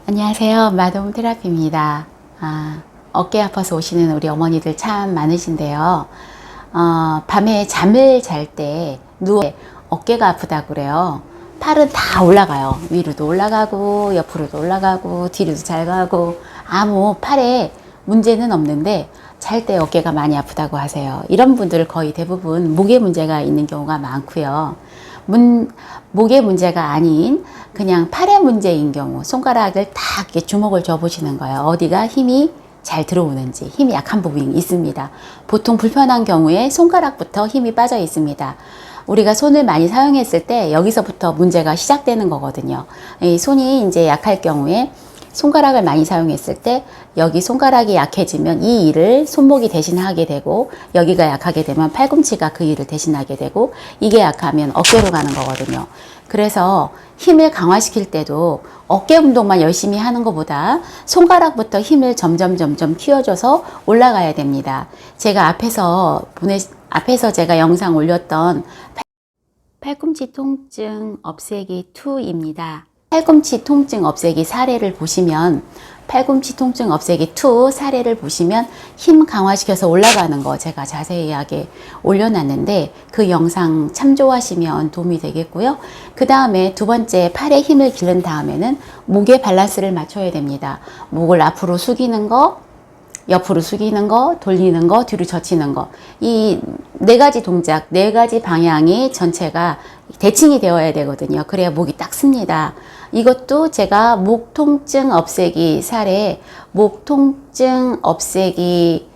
안녕하세요. 마돔 테라피입니다. 어깨 아파서 오시는 우리 어머니들 참 많으신데요. 밤에 잠을 잘 때 누워 어깨가 아프다고 그래요. 팔은 다 올라가요. 위로도 올라가고 옆으로도 올라가고 뒤로도 잘 가고 아무 팔에 문제는 없는데 잘 때 어깨가 많이 아프다고 하세요. 이런 분들 거의 대부분 목에 문제가 있는 경우가 많고요. 목에 문제가 아닌 그냥 팔에 문제인 경우 손가락을 딱 이렇게 주먹을 줘 보시는 거예요. 어디가 힘이 잘 들어오는지, 힘이 약한 부분이 있습니다. 보통 불편한 경우에 손가락부터 힘이 빠져 있습니다. 우리가 손을 많이 사용했을 때 여기서부터 문제가 시작되는 거거든요. 이 손이 이제 약할 경우에 손가락을 많이 사용했을 때 여기 손가락이 약해지면 이 일을 손목이 대신하게 되고, 여기가 약하게 되면 팔꿈치가 그 일을 대신하게 되고, 이게 약하면 어깨로 가는 거거든요. 그래서 힘을 강화시킬 때도 어깨 운동만 열심히 하는 것보다 손가락부터 힘을 점점 키워줘서 올라가야 됩니다. 제가 앞에서 제가 영상 올렸던 팔꿈치 통증 없애기 2입니다. 팔꿈치 통증 없애기 사례를 보시면 힘 강화시켜서 올라가는 거 제가 자세하게 올려놨는데 그 영상 참조하시면 도움이 되겠고요. 그 다음에 두 번째, 팔에 힘을 기른 다음에는 목의 밸런스를 맞춰야 됩니다. 목을 앞으로 숙이는 거, 옆으로 숙이는 거, 돌리는 거, 뒤로 젖히는 거. 이 네 가지 동작, 네 가지 방향이 전체가 대칭이 되어야 되거든요. 그래야 목이 딱 씁니다. 이것도 제가 목 통증 없애기 사례, 목 통증 없애기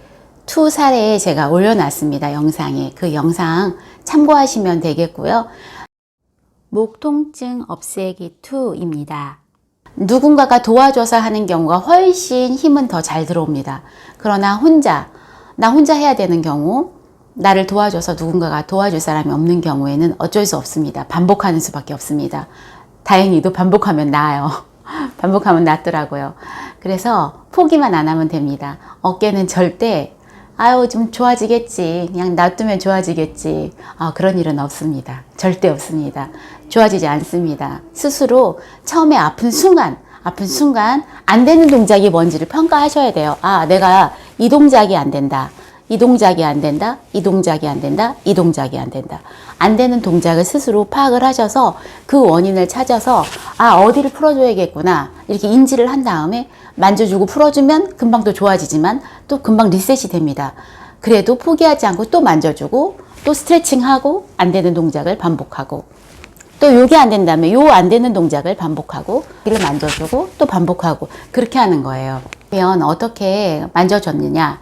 2 사례에 제가 올려놨습니다. 영상에. 그 영상 참고하시면 되겠고요. 목 통증 없애기 2입니다. 누군가가 도와줘서 하는 경우가 훨씬 힘은 더 잘 들어옵니다. 그러나 나 혼자 해야 되는 경우, 나를 도와줘서 누군가가 도와줄 사람이 없는 경우에는 어쩔 수 없습니다. 반복하는 수밖에 없습니다. 다행히도 반복하면 나아요. 반복하면 낫더라고요. 그래서 포기만 안 하면 됩니다. 어깨는 절대 좀 좋아지겠지, 그냥 놔두면 좋아지겠지, 그런 일은 없습니다. 절대 없습니다. 좋아지지 않습니다. 스스로 처음에 아픈 순간 안 되는 동작이 뭔지를 평가하셔야 돼요. 내가 이 동작이 안 된다, 이 동작이 안 된다, 이 동작이 안 된다, 이 동작이 안 된다. 안 되는 동작을 스스로 파악을 하셔서 그 원인을 찾아서 어디를 풀어줘야겠구나, 이렇게 인지를 한 다음에 만져주고 풀어주면 금방 또 좋아지지만 또 금방 리셋이 됩니다. 그래도 포기하지 않고 또 만져주고 또 스트레칭하고 안 되는 동작을 반복하고, 또 요게 안 된다면 요 안 되는 동작을 반복하고, 이를 만져주고 또 반복하고, 그렇게 하는 거예요. 그러면 어떻게 만져줬느냐,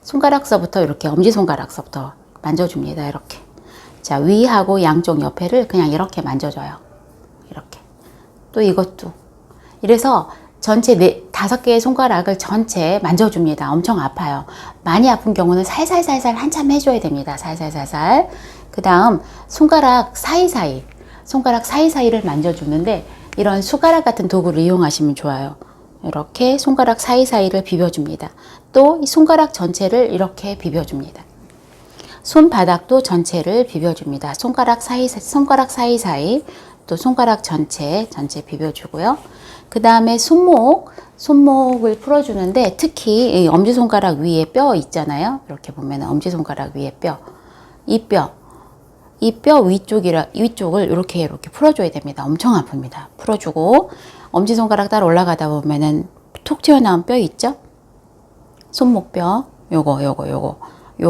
손가락서부터 이렇게 엄지손가락서부터 만져줍니다. 이렇게. 자, 위하고 양쪽 옆에를 그냥 이렇게 만져줘요. 이렇게. 또 이것도. 이래서 전체 5개의 손가락을 전체 만져줍니다. 엄청 아파요. 많이 아픈 경우는 살살살살 한참 해줘야 됩니다. 살살살살. 그 다음 손가락 사이사이를 만져주는데, 이런 숟가락 같은 도구를 이용하시면 좋아요. 이렇게 손가락 사이사이를 비벼줍니다. 또 이 손가락 전체를 이렇게 비벼줍니다. 손바닥도 전체를 비벼줍니다. 손가락 사이사이, 또 손가락 전체 비벼주고요. 그 다음에 손목을 풀어주는데, 특히 이 엄지손가락 위에 뼈 있잖아요. 이렇게 보면 엄지손가락 위에 이 뼈 위쪽을 이렇게 풀어줘야 됩니다. 엄청 아픕니다. 풀어주고, 엄지손가락 따라 올라가다 보면은 톡 튀어나온 뼈 있죠? 손목뼈, 요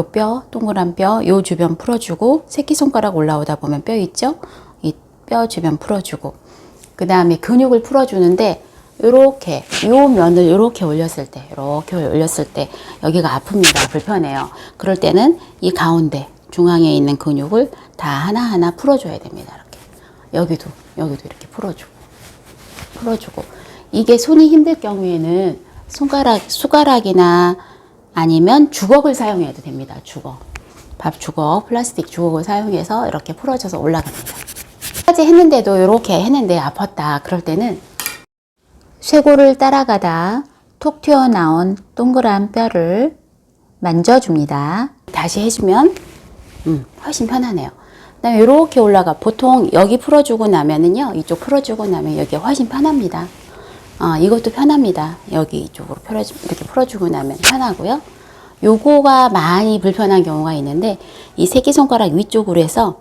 뼈, 동그란 뼈, 요 주변 풀어주고, 새끼손가락 올라오다 보면 뼈 있죠? 이 뼈 주변 풀어주고, 그 다음에 근육을 풀어주는데, 요렇게, 요 면을 요렇게 올렸을 때, 여기가 아픕니다. 불편해요. 그럴 때는 이 가운데, 중앙에 있는 근육을 다 하나하나 풀어줘야 됩니다. 이렇게. 여기도 이렇게 풀어주고. 이게 손이 힘들 경우에는 숟가락이나 아니면 주걱을 사용해도 됩니다. 밥주걱, 플라스틱 주걱을 사용해서 이렇게 풀어줘서 올라갑니다. 까지 했는데도 이렇게 했는데 아팠다. 그럴 때는 쇄골을 따라가다 톡 튀어나온 동그란 뼈를 만져줍니다. 다시 해주면 훨씬 편하네요. 그다음에 이렇게 올라가. 보통 여기 풀어주고 나면은요, 이쪽 풀어주고 나면 여기가 훨씬 편합니다. 이것도 편합니다. 여기 이쪽으로 이렇게 풀어주고 나면 편하고요. 요거가 많이 불편한 경우가 있는데 이 새끼손가락 위쪽으로 해서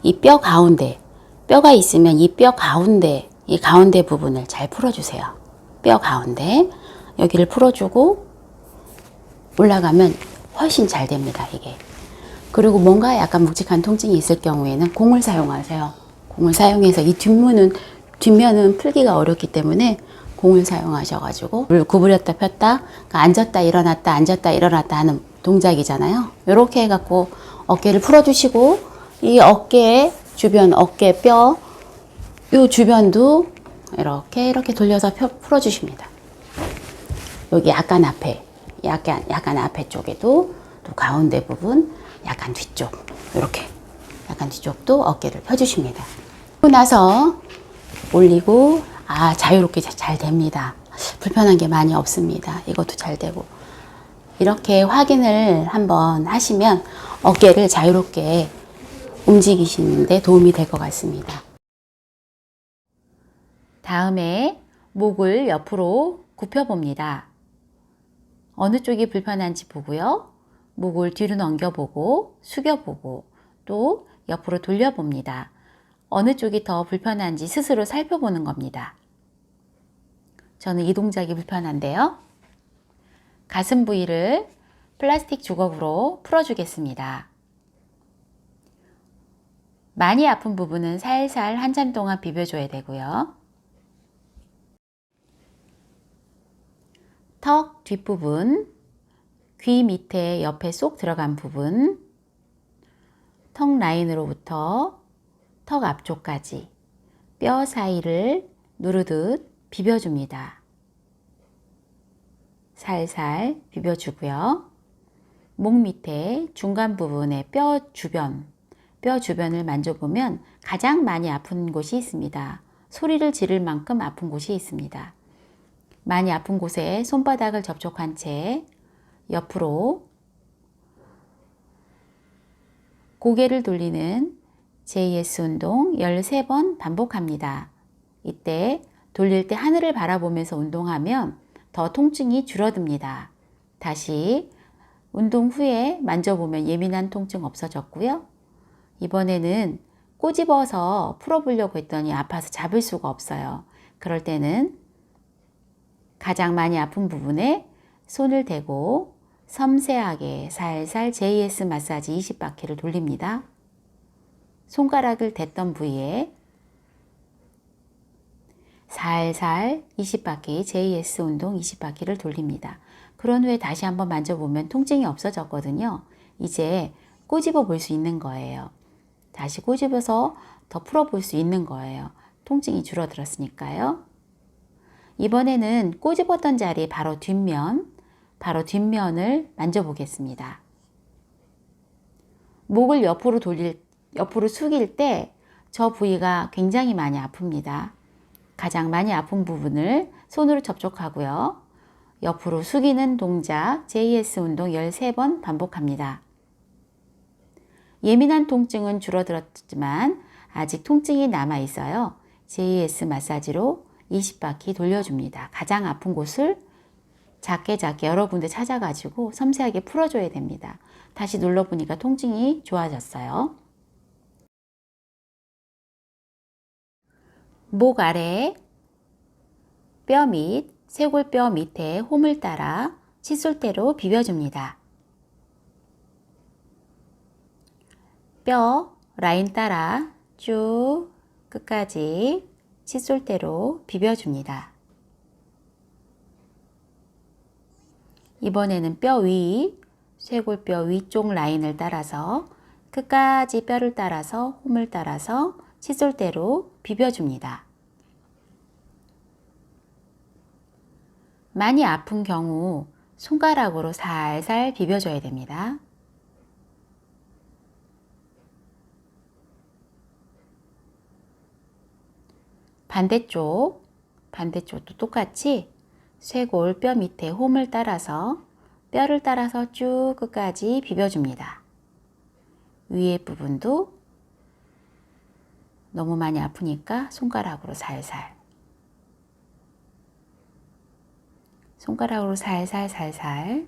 이 뼈 가운데 뼈가 있으면 이 뼈 가운데 이 가운데 부분을 잘 풀어주세요. 뼈 가운데 여기를 풀어주고 올라가면 훨씬 잘 됩니다. 이게. 그리고 뭔가 약간 묵직한 통증이 있을 경우에는 공을 사용하세요. 공을 사용해서 이 뒷면은 풀기가 어렵기 때문에 공을 사용하셔가지고 물 구부렸다 폈다, 그러니까 앉았다 일어났다 앉았다 일어났다 하는 동작이잖아요. 이렇게 해갖고 어깨를 풀어주시고 이 어깨 주변 어깨 뼈 요 주변도 이렇게 돌려서 풀어주십니다. 여기 약간 앞에 약간 앞에 쪽에도 또 가운데 부분 약간 뒤쪽 이렇게 약간 뒤쪽도 어깨를 펴주십니다. 그러고 나서 올리고 자유롭게 잘 됩니다. 불편한 게 많이 없습니다. 이것도 잘 되고 이렇게 확인을 한번 하시면 어깨를 자유롭게 움직이시는데 도움이 될 것 같습니다. 다음에 목을 옆으로 굽혀 봅니다. 어느 쪽이 불편한지 보고요. 목을 뒤로 넘겨보고 숙여보고 또 옆으로 돌려봅니다. 어느 쪽이 더 불편한지 스스로 살펴보는 겁니다. 저는 이 동작이 불편한데요. 가슴 부위를 플라스틱 주걱으로 풀어주겠습니다. 많이 아픈 부분은 살살 한참 동안 비벼줘야 되고요. 턱 뒷부분, 귀 밑에 옆에 쏙 들어간 부분, 턱 라인으로부터 턱 앞쪽까지 뼈 사이를 누르듯 비벼줍니다. 살살 비벼주고요. 목 밑에 중간 부분에 뼈 주변을 만져보면 가장 많이 아픈 곳이 있습니다. 소리를 지를 만큼 아픈 곳이 있습니다. 많이 아픈 곳에 손바닥을 접촉한 채 옆으로 고개를 돌리는 JS 운동 13번 반복합니다. 이때 돌릴 때 하늘을 바라보면서 운동하면 더 통증이 줄어듭니다. 다시 운동 후에 만져보면 예민한 통증 없어졌고요. 이번에는 꼬집어서 풀어보려고 했더니 아파서 잡을 수가 없어요. 그럴 때는 가장 많이 아픈 부분에 손을 대고 섬세하게 살살 JS 마사지 20바퀴를 돌립니다. 손가락을 댔던 부위에 살살 20바퀴 JS 운동 20바퀴를 돌립니다. 그런 후에 다시 한번 만져보면 통증이 없어졌거든요. 이제 꼬집어 볼 수 있는 거예요. 다시 꼬집어서 더 풀어볼 수 있는 거예요. 통증이 줄어들었으니까요. 이번에는 꼬집었던 자리 바로 뒷면을 만져보겠습니다. 목을 옆으로 숙일 때 저 부위가 굉장히 많이 아픕니다. 가장 많이 아픈 부분을 손으로 접촉하고요. 옆으로 숙이는 동작 JS 운동 13번 반복합니다. 예민한 통증은 줄어들었지만 아직 통증이 남아 있어요. JS 마사지로 20바퀴 돌려줍니다. 가장 아픈 곳을 작게 여러 군데 찾아가지고 섬세하게 풀어줘야 됩니다. 다시 눌러보니까 통증이 좋아졌어요. 목 아래 뼈 밑, 쇄골뼈 밑에 홈을 따라 칫솔대로 비벼줍니다. 뼈 라인 따라 쭉 끝까지 칫솔대로 비벼줍니다. 이번에는 뼈 위, 쇄골뼈 위쪽 라인을 따라서 끝까지 뼈를 따라서 홈을 따라서 칫솔대로 비벼줍니다. 많이 아픈 경우 손가락으로 살살 비벼줘야 됩니다. 반대쪽도 똑같이 쇄골 뼈 밑에 홈을 따라서 뼈를 따라서 쭉 끝까지 비벼줍니다. 위에 부분도 너무 많이 아프니까 손가락으로 살살. 손가락으로 살살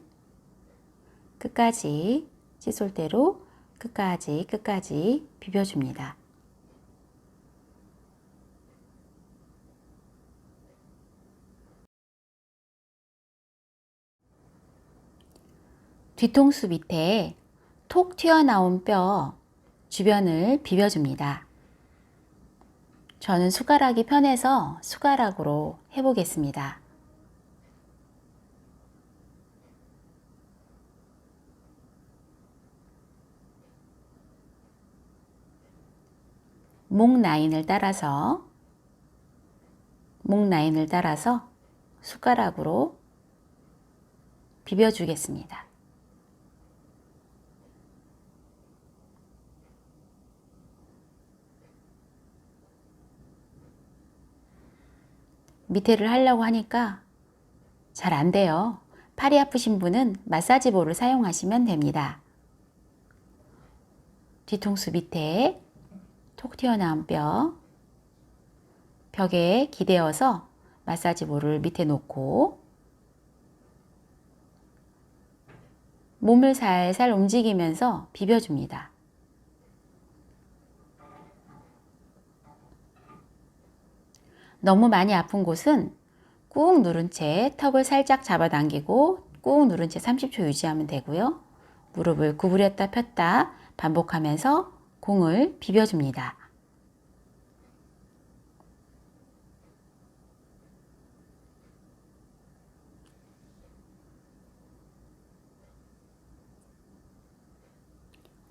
끝까지 칫솔대로 끝까지 비벼줍니다. 뒤통수 밑에 톡 튀어나온 뼈 주변을 비벼줍니다. 저는 숟가락이 편해서 숟가락으로 해보겠습니다. 목 라인을 따라서 숟가락으로 비벼주겠습니다. 밑에를 하려고 하니까 잘 안 돼요. 팔이 아프신 분은 마사지 볼을 사용하시면 됩니다. 뒤통수 밑에 톡 튀어나온 벽에 기대어서 마사지 볼을 밑에 놓고 몸을 살살 움직이면서 비벼줍니다. 너무 많이 아픈 곳은 꾹 누른 채 턱을 살짝 잡아당기고 꾹 누른 채 30초 유지하면 되고요. 무릎을 구부렸다 폈다 반복하면서 공을 비벼줍니다.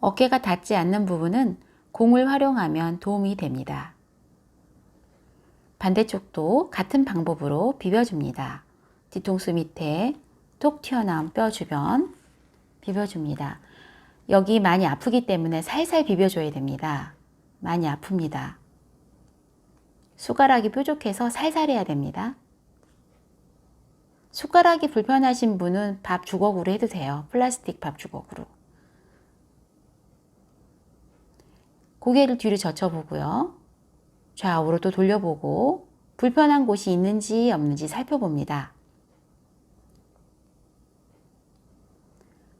어깨가 닿지 않는 부분은 공을 활용하면 도움이 됩니다. 반대쪽도 같은 방법으로 비벼줍니다. 뒤통수 밑에 톡 튀어나온 뼈 주변 비벼줍니다. 여기 많이 아프기 때문에 살살 비벼줘야 됩니다. 많이 아픕니다. 숟가락이 뾰족해서 살살 해야 됩니다. 숟가락이 불편하신 분은 밥 주걱으로 해도 돼요. 플라스틱 밥 주걱으로. 고개를 뒤로 젖혀보고요. 좌우로 또 돌려보고 불편한 곳이 있는지 없는지 살펴봅니다.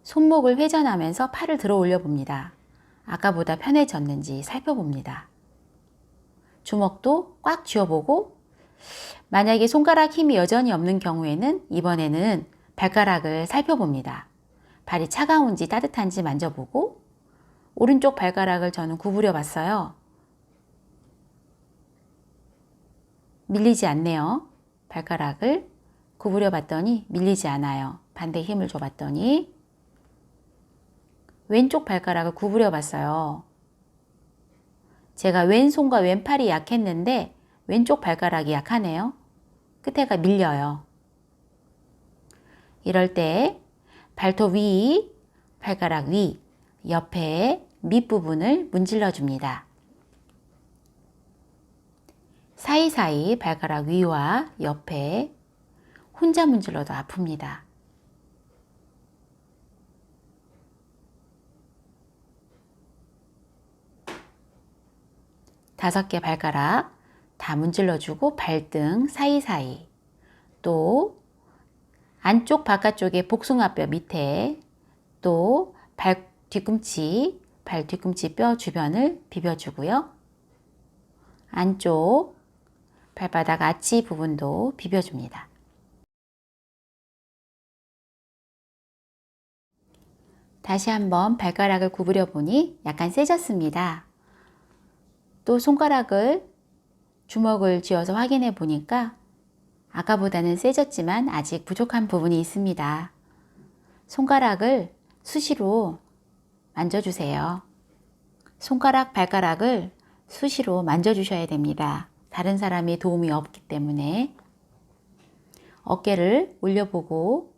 손목을 회전하면서 팔을 들어 올려 봅니다. 아까보다 편해졌는지 살펴봅니다. 주먹도 꽉 쥐어보고 만약에 손가락 힘이 여전히 없는 경우에는 이번에는 발가락을 살펴봅니다. 발이 차가운지 따뜻한지 만져보고 오른쪽 발가락을 저는 구부려 봤어요. 밀리지 않네요. 발가락을 구부려 봤더니 밀리지 않아요. 반대 힘을 줘 봤더니 왼쪽 발가락을 구부려 봤어요. 제가 왼손과 왼팔이 약했는데 왼쪽 발가락이 약하네요. 끝에가 밀려요. 이럴 때 발톱 위, 발가락 위, 옆에 밑부분을 문질러 줍니다. 사이사이 발가락 위와 옆에 혼자 문질러도 아픕니다. 다섯 개 발가락 다 문질러주고 발등 사이사이 또 안쪽 바깥쪽에 복숭아뼈 밑에 또 발 뒤꿈치 뼈 주변을 비벼주고요. 안쪽 발바닥 아치 부분도 비벼줍니다. 다시 한번 발가락을 구부려 보니 약간 세졌습니다. 또 손가락을 주먹을 쥐어서 확인해 보니까 아까보다는 세졌지만 아직 부족한 부분이 있습니다. 손가락을 수시로 만져주세요. 손가락, 발가락을 수시로 만져주셔야 됩니다. 다른 사람이 도움이 없기 때문에 어깨를 올려보고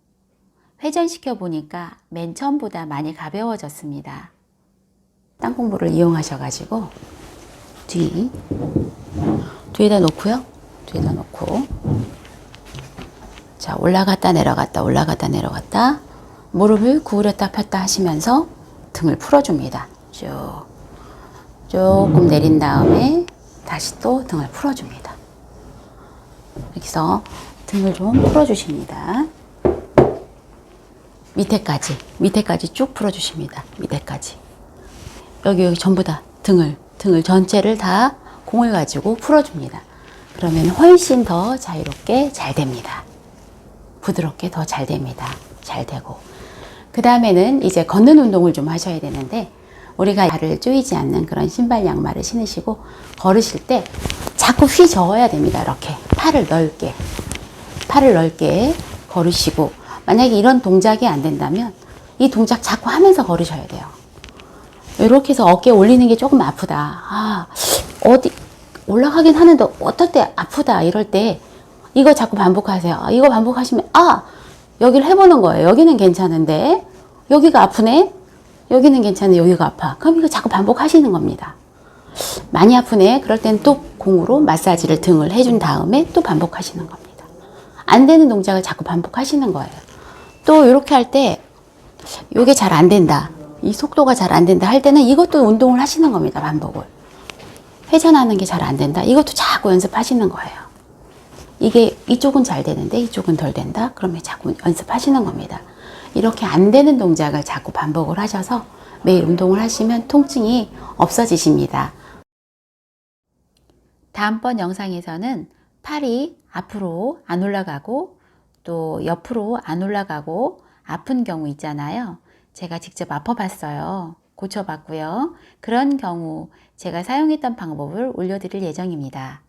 회전시켜 보니까 맨 처음보다 많이 가벼워졌습니다. 땅콩볼을 이용하셔가지고 뒤에다 놓고요. 뒤에다 놓고 자 올라갔다 내려갔다 무릎을 구부렸다 폈다 하시면서 등을 풀어줍니다. 조금 내린 다음에 다시 또 등을 풀어줍니다. 이렇게 해서 등을 좀 풀어주십니다. 밑에까지 쭉 풀어주십니다. 밑에까지. 여기 전부 다 등을 전체를 다 공을 가지고 풀어줍니다. 그러면 훨씬 더 자유롭게 잘 됩니다. 부드럽게 더 잘 됩니다. 잘 되고. 그 다음에는 이제 걷는 운동을 좀 하셔야 되는데, 우리가 발을 조이지 않는 그런 신발 양말을 신으시고 걸으실 때 자꾸 휘 저어야 됩니다. 이렇게 팔을 넓게 걸으시고, 만약에 이런 동작이 안 된다면 이 동작 자꾸 하면서 걸으셔야 돼요. 이렇게 해서 어깨 올리는 게 조금 아프다. 어디 올라가긴 하는데 어떨 때 아프다 이럴 때 이거 자꾸 반복하세요. 이거 반복하시면 여기를 해보는 거예요. 여기는 괜찮은데 여기가 아프네. 여기는 괜찮은데 여기가 아파. 그럼 이거 자꾸 반복하시는 겁니다. 많이 아프네. 그럴 땐 또 공으로 마사지를 등을 해준 다음에 또 반복하시는 겁니다. 안 되는 동작을 자꾸 반복하시는 거예요. 또 이렇게 할 때 이게 잘 안 된다. 이 속도가 잘 안 된다 할 때는 이것도 운동을 하시는 겁니다. 반복을. 회전하는 게 잘 안 된다. 이것도 자꾸 연습하시는 거예요. 이게 이쪽은 잘 되는데 이쪽은 덜 된다. 그러면 자꾸 연습하시는 겁니다. 이렇게 안 되는 동작을 자꾸 반복을 하셔서 매일 운동을 하시면 통증이 없어지십니다. 다음번 영상에서는 팔이 앞으로 안 올라가고 또 옆으로 안 올라가고 아픈 경우 있잖아요. 제가 직접 아파봤어요. 고쳐봤고요. 그런 경우 제가 사용했던 방법을 올려드릴 예정입니다.